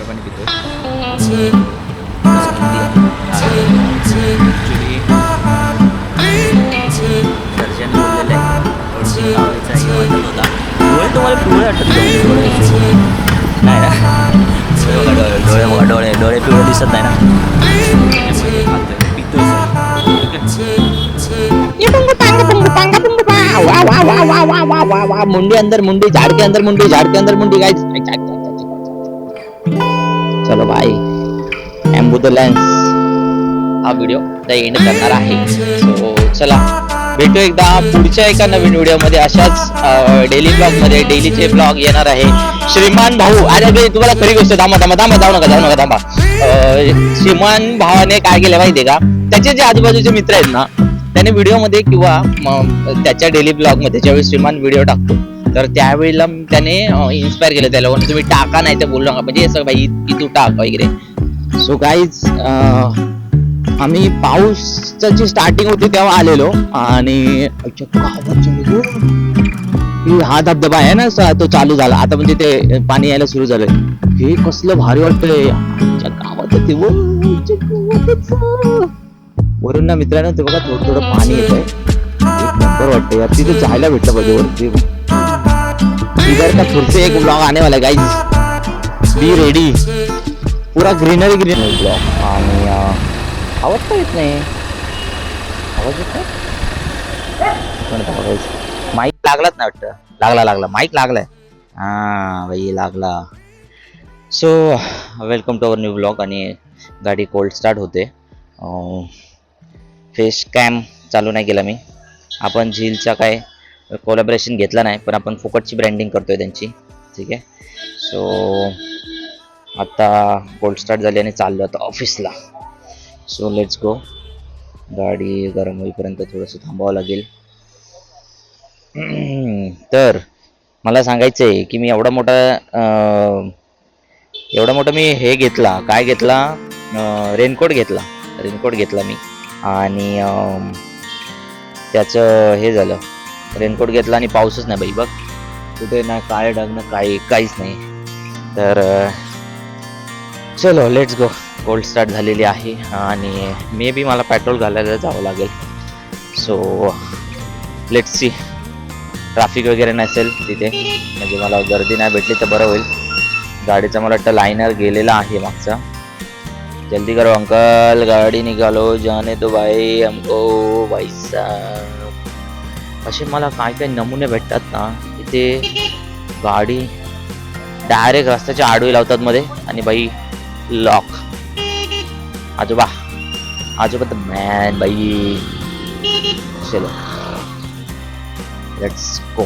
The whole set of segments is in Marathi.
पाणी पितोय. सर्जन बोललेलं आहे होता. डोळे तुम्हाला पिवळे वाटत नाही ना? डोळे डोळे पिवळे दिसत नाही ना. मुंडी अंदर मुंडी, झाड़ के अंदर मुंडी, झाड़ के अंदर मुंडी. गाइस चलो भाई, ॲम्ब्युलन्स हा व्हिडिओ एंड करणार आहे. सो चला भेटू एकदा पुढच्या एका नवीन व्हिडिओ मध्ये. अशाच डेली ब्लॉग मध्ये डेलीचे ब्लॉग येणार आहे. श्रीमान भाऊ, अरे तुम्हाला खरी गोष्ट, थांबा जाऊ नका थांबा. श्रीमान भावाने काय केलं माहितीये का, त्याचे जे आजूबाजूचे मित्र आहेत ना, त्याने व्हिडिओ मध्ये किंवा त्याच्या डेली ब्लॉग मध्ये ज्यावेळी श्रीमान व्हिडिओ टाकतो तर त्यावेळेला त्याने इन्स्पायर केलं त्याला, तुम्ही टाका नाही तर बोलू नका, म्हणजे असं भाई की तू टाक वगैरे. सो गाईज आम्ही पाऊसची स्टार्टिंग होती तेव्हा आलेलो आणि हा धबधबा आहे ना तो चालू झाला आता, म्हणजे ते पाणी यायला सुरू झालंय. हे कसलं भारी वाटतंय आमच्या गावात ते वरून ना मित्रांनो. ते बघा थोडं थोडं पाणी येतंय, एक नंबर वाटतंय यार. तिथे जायला भेटलं पाहिजे वरती. इधर का फिर से एक ब्लॉग आने वाला है गाइस, बी रेडी. पूरा ग्रीनरी ब्लॉग. आणि आवाज का येत नाही, आवाज येत नाही. माईक लागलाच नाही वाटतं. लागला माईक लागलाय. हा भाई लागला. So welcome to our new blog. आणि गाडी कोल्ड स्टार्ट होते. फेस कॅम चालू नाही केला मी. आपण झीलचा काय कोलॅबरेशन घेतला नाही, पण आपण फुकटची ब्रँडिंग करतोय त्यांची. ठीक आहे. सो आता कोल्ड स्टार्ट झाली आणि चाललो आता ऑफिसला. So let's go. गाडी गरम होईपर्यंत थोडंसं थांबावं लागेल. तर मला सांगायचं आहे की मी एवढा मोठा मी हे घेतला, काय घेतला, रेनकोट घेतला मी. आणि त्याचं हे झालं, रेनकोट घेतला आणि पाऊसच नाही बाई. बघ कुठे ना काळे ढग ना काहीच नाही. तर चलो लेट्स गो. कोल्ड स्टार्ट झालेली आहे आणि मे बी मला पेट्रोल घालायला जावं लागेल. So let's see. ट्रॅफिक वगैरे नसेल तिथे, म्हणजे मला गर्दी नाही भेटली तर बरं होईल. गाडीचा मला वाटतं लायनर गेलेला आहे मागचा. जल्दी करो अंकल, गाडी निकालो, जाने दो भाई हमको भाई साहब. असे मला काय नमुने भेटतात ना तिथे. गाडी डायरेक्ट रस्त्याच्या आडवी लावतात मध्ये आणि बाई लॉक. आजोबा तर मॅन बाई. चलो लेट्स गो.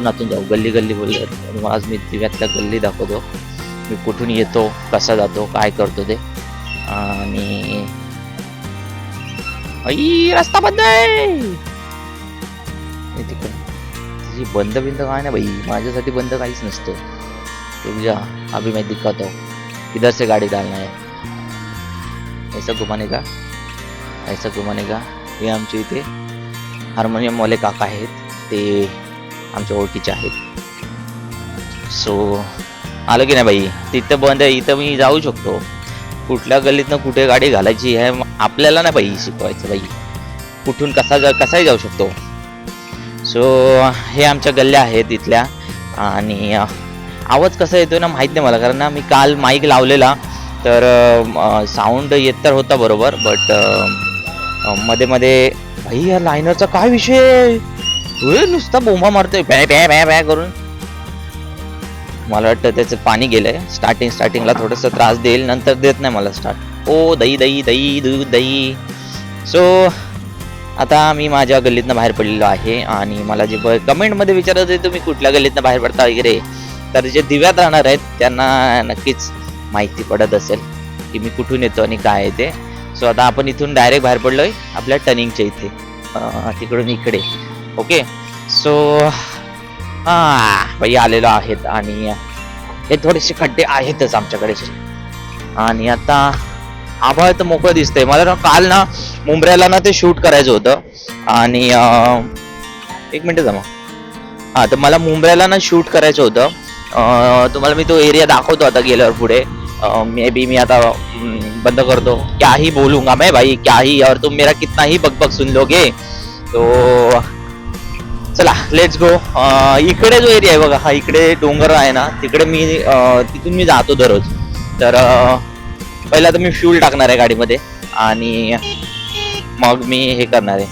आतून जाऊ, गल्ली बोलले. आज मी दिव्यातल्या गल्ली दाखवतो, मी कुठून येतो, कसा जातो, काय करतो ते. आणि रस्ता बंद आहे तिकडे. बंद काय ना बाई, माझ्यासाठी बंद काहीच नसतं. तुझ्या अभी मैं दिखाता हूँ किधर से गाड़ी डालना है. ऐसा घुमाने का. हे आमच्या इथे हार्मोनियम वाले काका आहेत, ते आमच्या ओळखीचे आहेत. सो आलं की नाही बाई, तिथं बंद आहे, इथं मी जाऊ शकतो. कुठल्या गल्लीतनं कुठे गाडी घालायची हे आपल्याला ना बाई शिकवायचं बाई. कुठून कसाही जाऊ शकतो. सो हे आमच्या गल्ल्या आहेत इथल्या. आणि आवाज कसा येतोय ना माहीत नाही मला, कारण ना मी काल माईक लावलेला तर साऊंड येत तर होता बरोबर, बट मध्ये भाई या लायनरचा काय विषय, नुसता बोंबा मारतोय बॅ करून. मला वाटतं त्याचं पाणी गेलंय. स्टार्टिंगला थोडंसं त्रास देईल, नंतर देत नाही मला स्टार्ट. ओ दही दूध दही. सो आता मी माझ्या गल्लीतनं बाहेर पडलेलो आहे. आणि मला जे कमेंटमध्ये विचारत होते तुम्ही कुठल्या गल्लीतनं बाहेर पडता वगैरे, तर जे दिव्यात राहणार आहेत त्यांना नक्कीच माहिती पडत असेल की मी कुठून येतो आणि काय आहे ते. सो आता आपण इथून डायरेक्ट बाहेर पडलोय आपल्या टर्निंगच्या इथे, तिकडून इकडे. ओके. सो बाई आलेलो आहेत आणि हे थोडेसे खड्डे आहेतच आमच्याकडे. आणि आता आभाळ तर मोकळं दिसतंय. मला ना काल ना मुंब्र्याला ना ते शूट करायचं होतं. आणि एक मिनिट जमा. तर मला मुंब्र्याला ना शूट करायचं होतं. तुम्हाला मी तो एरिया दाखवतो आता गेल्यावर पुढे. मे बी मी आता बंद करतो. क्या ही बोलूंगा मैं भाई, क्या ही, और तुम मेरा कितना ही बकबक सुन लोगे. तो चला लेट्स गो. इकडे जो एरिया आहे बघा, हा इकडे डोंगर आहे ना, तिकडे मी तिथून मी जातो दररोज. तर पहिला तर मी फ्यूल टाकणार आहे गाडीमध्ये आणि मग मी हे करणार आहे.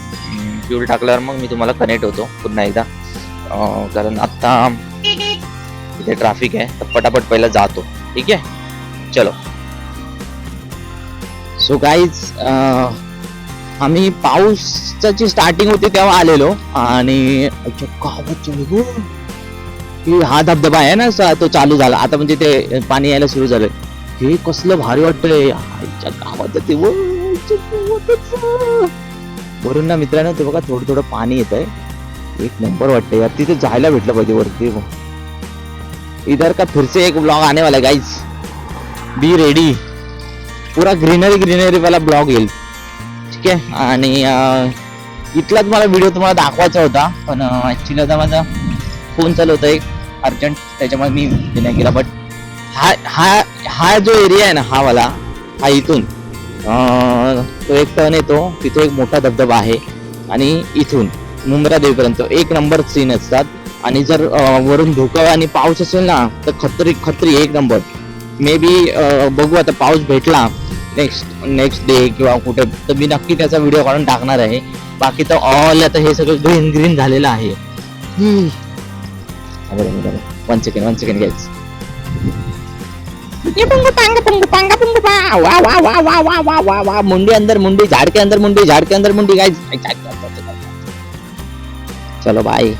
फ्यूल टाकल्यावर मग मी तुम्हाला कनेक्ट होतो पुन्हा एकदा, कारण आत्ता इथे ट्रॅफिक आहे, तर पटापट पहिला जातो. ठीक आहे, चलो. सो गाईज, आम्ही पाऊसाची स्टार्टिंग होती तेव्हा आलेलो आणि हा धबधबा आहे ना तो चालू झाला आता, म्हणजे ते पाणी यायला सुरू झालं. हे कसलं भारी वाटतंय आईच्या गावात ते वरून ना मित्रांनो. ते बघा थोडं थोडं पाणी येत आहे, एक नंबर वाटतंय यार. तिथे जायला भेटलं पाहिजे वरती. इधर का फिर से एक ब्लॉग आने वाला है गाइस, बी रेडी. पूरा ग्रीनरी ग्रीनरी वाला ब्लॉग येईल. ठीक आहे, आणि इथला तुम्हाला व्हिडिओ तुम्हाला दाखवायचा होता, पण ऍक्च्युली आता माझा फोन चालू होता एक अर्जंट, त्याच्यामुळे मी नाही केला. बट हा जो एरिया आहे ना, हा वाला, हा इथून तो एक टर्न येतो, तिथे एक मोठा धबधबा आहे आणि इथून मुंब्रा देवीपर्यंत एक नंबर सीन असतात. आणि जर वरून धुकं आणि पाऊस असेल ना, तर खत्री एक नंबर. मे बी बघू आता पाऊस भेटला नेक्स्ट डे किंवा कुठे, तर मी नक्की त्याचा व्हिडिओ काढून टाकणार आहे. बाकी तर ऑल आता हे सगळं ग्रीन झालेलं आहे. One second guys. मुंडी अंदर मुंडी, झाड़ के अंदर मुंडी, झाड़ के अंदर मुंडी गाइस. चलो भाई,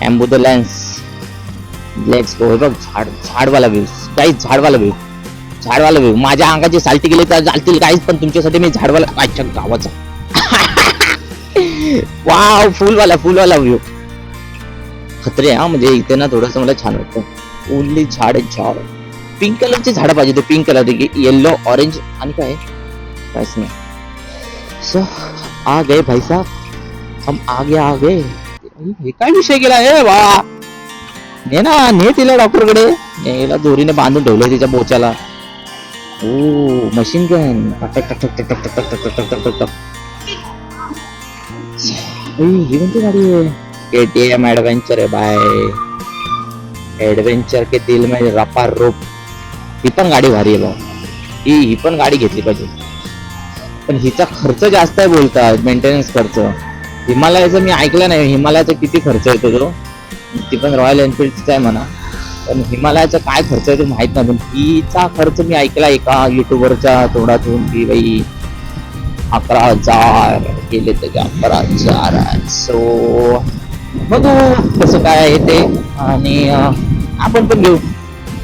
एम्बुलेंस, लेट्स गो. बघ झाडवाला व्ह्यू गाइस, झाडवाला व्ह्यू. माझ्या अंगाची साल्टी गेली तर चालतील गाइस, पण तुमच्यासाठी मी झाडवाला अच्छा गावाचा वाव, फुलवाला व्ह्यू खतरे हा. म्हणजे इथे ना थोडस मला छान वाटतं. ओनली झाड, पिंक कलरची झाडं पाहिजे. ते पिंक कलर, येलो, ऑरेंज आणि काय काहीच नाही. सो आ गए भाई साहब, हम आ गए. हे काय विषय केला हे वा. ने तिला डॉक्टरकडे, याला दोरीने बांधून ठेवलंय तिच्या बोचाला. ओ मशीन गन, टक टक टक टक टक टक टक टक टक टक टक. ही कोणती गाडी आहे? KTM एडवेंचर आहे बाय. एडवेंचर के दिल में रपा रोप. ही पण गाडी भारी आहे भाऊ. ही पण गाडी घेतली पाहिजे, पण हिचा खर्च जास्त आहे बोलतात, मेंटेनन्स खर्च. हिमालयाचं मी ऐकलं नाही, हिमालयाचा किती खर्च येतो तो. ती पण रॉयल एनफिल्डचा आहे म्हणा, पण हिमालयाचा काय खर्च आहे तो माहित नाही. पण हिचा खर्च मी ऐकला एका युट्यूबरच्या तोंडातून की बाई 11,000 गेले तर 11,000. सो बघू कसं काय आहे ते, आणि आपण पण घेऊ.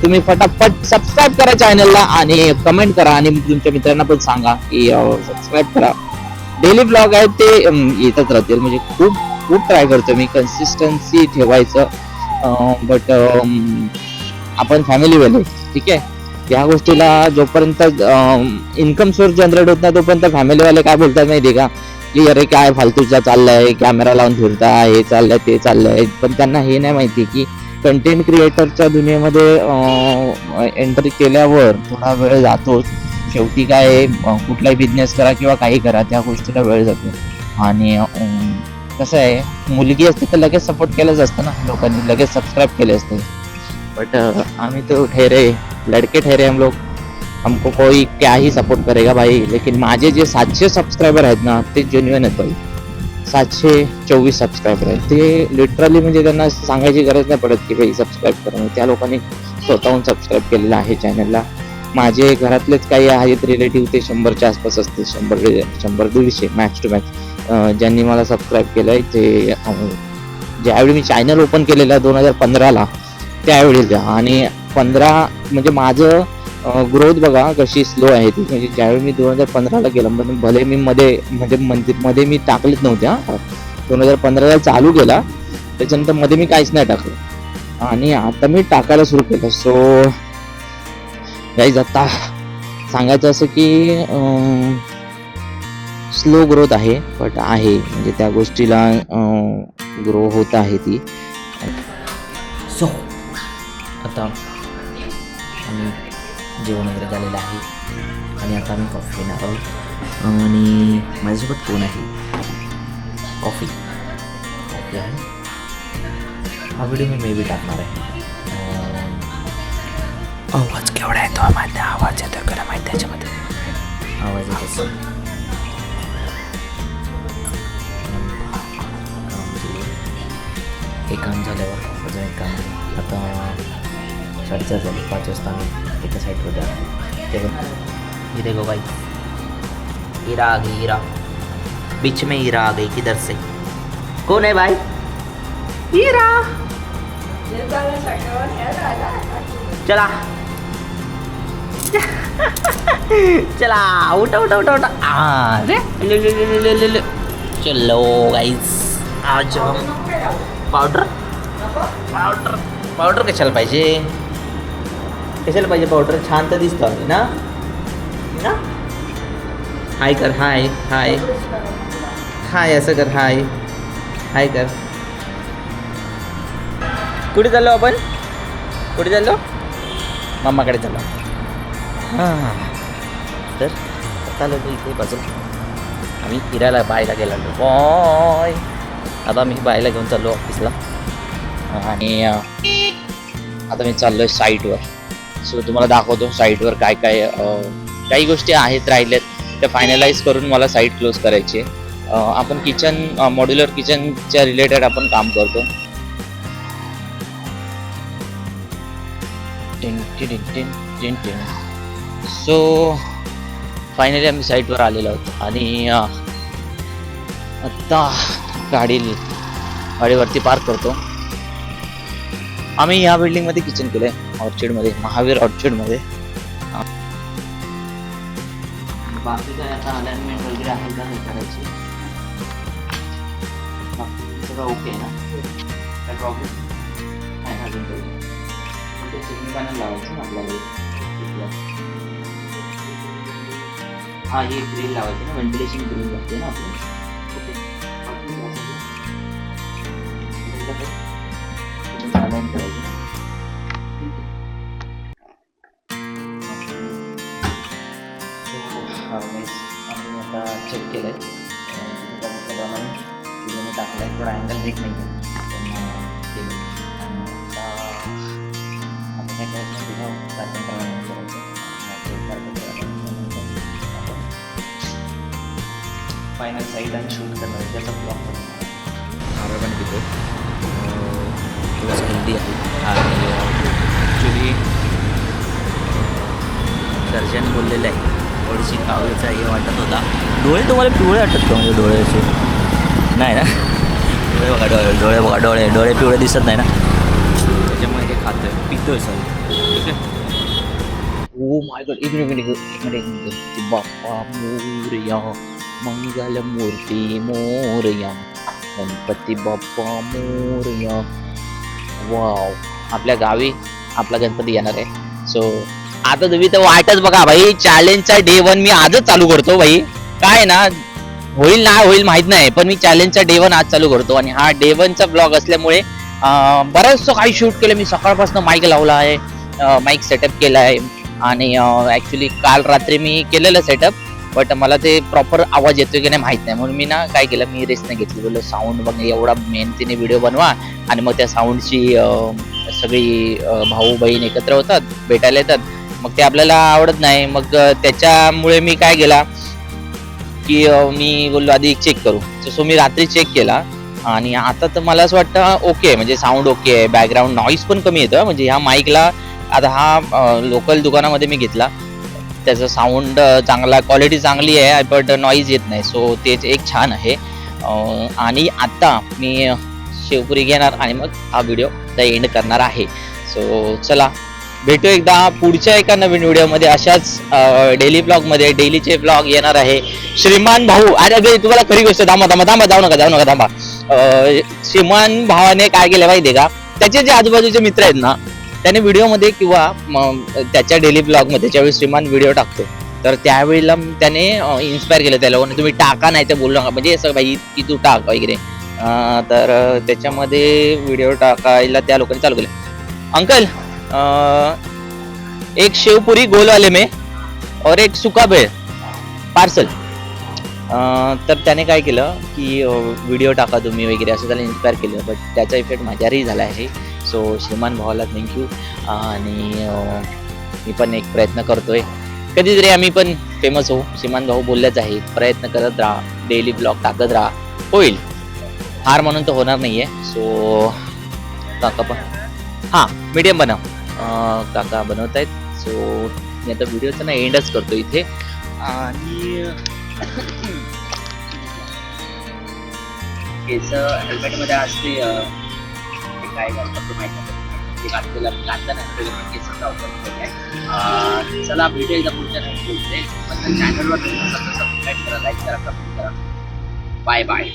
तुम्ही फटाफट सबस्क्राईब करा चॅनलला आणि कमेंट करा, आणि तुमच्या मित्रांना पण सांगा की सबस्क्राईब करा. डेली ब्लॉग आहे ते येतच राहतील. म्हणजे खूप ट्राय करतो मी कन्सिस्टन्सी ठेवायचं, बट आपण फॅमिली वाले. ठीक आहे, या गोष्टीला जोपर्यंत इन्कम सोर्स जनरेट होत नाही तोपर्यंत फॅमिलीवाले काय बोलतात माहिती का, की अरे काय फालतूचा चाललंय, कॅमेरा लावून फिरता, हे चाललंय ते चाललंय. पण त्यांना हे नाही माहिती की कंटेंट क्रिएटरच्या दुनियेमध्ये एंट्री केल्यावर थोडा वेळ जातोच. शेवटी काय कुठलाही बिझनेस करा किंवा काही करा, त्या गोष्टीला वेळ जातो. आणि कसं आहे, मुलगी असते तर लगेच सपोर्ट केलंच असतं ना, लोकांनी लगेच सबस्क्राईब केले असते. बट आम्ही तो ठहरे लड़के ठहरे हम लोग, हमको कोई क्या ही सपोर्ट करेगा भाई. लेकिन माझे जे 700 सबस्क्रायबर आहेत ना, ते जेन्युइन आहेत भाई. 724 सबस्क्रायबर आहेत ते. लिटरली म्हणजे त्यांना सांगायची गरज नाही पडत की भाई सबस्क्राईब करा. त्या लोकांनी स्वतःहून सबस्क्राईब केलेलं आहे चॅनलला. माझे घरातलेच काही आहेत रिलेटिव्ह, ते 100च्या आसपास असते, 100-150 मॅक्स टू मॅक्स, ज्यांनी मला सबस्क्राईब केलंय. ते ज्यावेळी मी चॅनल ओपन केलेलं 2015ला त्यावेळी, आणि 15 म्हणजे माझं ग्रोथ बघा कशी स्लो आहे ती. म्हणजे ज्यावेळी मी 2015ला गेलो, भले मी मध्ये मी टाकलेच नव्हत्या. 2015ला चालू केला, त्याच्यानंतर मध्ये मी काहीच नाही टाकलं, आणि आता मी टाकायला सुरू केलं. सो गाईज, आता सांगायचं असं की स्लो ग्रोथ आहे, बट आहे, म्हणजे त्या गोष्टीला ग्रो होत आहे ती. सो आता जेवण वगैरे झालेलं आहे आणि आता आम्ही कॉफी पिणार आहोत. आणि माझ्यासोबत कोण आहे? कॉफी आहे. हा व्हिडिओ मी मे बी टाकणार आहे. आवाज केवढा येतो माहिती आहे? आवाज येतो का माहिती आहे? त्याच्यामध्ये आवाज येत असेल. एक काम झाल्यावर अजून एक काम आहे. आता 4:30 झाले, 5 वाजता आम्ही एका साईडवर जाणार. ते बघ, ये देखो भाई, हीरा आ गई. हीरा बीच में, हीरा आ गई. किधर से? कौन है भाई? हीरा. चला चला, उठा उठा उठा उठा. ले. चलो गाइस, आज हम पावडर कशाला पाहिजे? पावडर? छान तर दिसतो आम्ही ना. हाय कर. हाय असं कर. हाय कर. कुठे चाललो आपण? मम्माकडे चाललो. हां, तर चाललो इथे बाजूला आम्ही फिरायला बायला गेलो. बॉय, आता मी बायला घेऊन चाललो ऑफिसला. आणि आता मी चाललो आहे साईटवर. सो तुम्हाला दाखवतो साईटवर काय काही गोष्टी आहेत राहिल्यात त्या फायनलाइज करून मला साईट क्लोज करायची आहे. आपण किचन, मॉड्युलर किचनच्या रिलेटेड आपण काम करतो. सो फायनली आम्ही साईटवर आलेलो आहोत आणि आत्ता गाडीवरती पार्क करतो. आम्ही या बिल्डिंगमध्ये किचन केलं आहे, ऑर्चिडमध्ये, महावीर ऑर्चिडमध्ये. बाकी काय आता अलाइनमेंट वगैरे आहे का हे करायची. बाकी सगळं ओके आहे ना? काय प्रॉब्लेम नाही अजून काही. सिग्नल पॅनल लावायचं ना आपल्याला. हां, ही ग्रिल लावायची ना, व्हेंटिलेशन ग्रिल लागते ना आपल्याला. अलाइन करायचं. आम्ही आता चेक केलं आहे. टाकलं आहे. थोडा अँगल नीट नाही आहे पण केलं. आता काय करायचं फायनल साईड आणि शूट करणार त्याचा ब्लॉग पण पण तिथे थोडंसं हेल्दी आहे. आणि ॲक्च्युली सर्जन बोललेलं आहे थोडीशी कावळीचा हे वाटत होता. डोळे तुम्हाला पिवळे वाटतात का? म्हणजे डोळ्याचे नाही ना? डोळे पिवळे दिसत नाही ना, त्याच्यामुळे हे खातोय, पितोय सर. ठीक आहे. ओ माय गॉड, एक मिनिट बाप्पा मोरया, मंगल मूर्ती मोरया, गणपती बाप्पा मोरया. वाव, आपल्या गावी आपला गणपती येणार आहे. सो आता तुम्ही तर वाटच बघा भाई. चॅलेंजचा डे 1 मी आजच चालू करतो भाई. काय ना होईल ना होईल माहित नाही, पण मी चॅलेंजचा डे 1 आज चालू करतो. आणि हा डे 1चा ब्लॉग असल्यामुळे बरंचसं काही शूट केलं मी. सकाळपासून माईक लावला आहे, माईक सेटअप केला आहे. आणि ॲक्च्युली काल रात्री मी केलेलं सेटअप, बट मला ते प्रॉपर आवाज येतोय की नाही माहित नाही. म्हणून मी ना काय केलं, मी रेस्ट नाही घेतली. बोललो साऊंड बघ एवढा मेहनतीने व्हिडिओ बनवा आणि मग त्या साऊंडची सगळी भाऊ बहीण एकत्र होतात, भेटायला येतात, मग ते आपल्याला आवडत नाही. मग त्याच्यामुळे मी काय केला की मी बोललो आधी चेक करू. सो मी रात्री चेक केला आणि आता तर मला असं वाटतं ओके, म्हणजे साऊंड ओके आहे, बॅकग्राऊंड नॉईज पण कमी येतं. म्हणजे ह्या माईकला आता हा लोकल दुकानामध्ये मी घेतला, त्याचं साऊंड चांगला, क्वालिटी चांगली आहे, बट नॉईज येत नाही. सो तेच एक छान आहे. आणि आता मी शेवपुरी घेणार आणि मग हा व्हिडिओ एंड करणार आहे. सो चला भेटू एकदा पुढच्या एका नवीन व्हिडिओमध्ये. अशाच डेली ब्लॉगमध्ये डेलीचे ब्लॉग येणार आहे. श्रीमान भाऊ, अरे तुम्हाला खरी गोष्ट, थांबा जाऊ नका. श्रीमान भावाने काय केलं माहितीये का, त्याचे जे आजूबाजूचे मित्र आहेत ना, त्याने व्हिडिओमध्ये किंवा त्याच्या डेली ब्लॉगमध्ये ज्यावेळी श्रीमान व्हिडिओ टाकतो तर त्यावेळेला त्याने इन्स्पायर केलं त्या लोकांनी, तुम्ही टाका नाही तर बोलू नका, म्हणजे असं भाई की तू टाक वगैरे. तर त्याच्यामध्ये व्हिडिओ टाकायला त्या लोकांनी चालू केलं. अंकल एक शेवपुरी गोल वाले में और एक सुका भेळ पार्सल. तर त्याने काय केलं की व्हिडिओ टाका तुम्ही वगैरे असं त्याला इन्स्पायर केलं, बट त्याचा इफेक्ट माझ्यावरही झाला आहे. सो श्रीमान भावाला थँक्यू. आणि मी पण एक प्रयत्न करतोय, कधीतरी आम्ही पण फेमस होऊ. श्रीमान भाऊ बोललेच आहे, प्रयत्न करत राहा, डेली ब्लॉग टाकत राहा, होईल. हार म्हणून तर होणार नाहीये. सो काका पण हां मीडियम बनव, काका बनवत आहेत. सो मी आता व्हिडिओचा ना एंडच करतो इथे. आणि केस हेल्मेटमध्ये असते काय घालतात ते माहिती नाही, ते घातलेलं घातलं नाही केस लावतात. चला व्हिडिओ एकदा पुढच्या बोलते. चॅनलवर सबस्क्राईब करा, लाईक करा, कमेंट करा. Bye bye.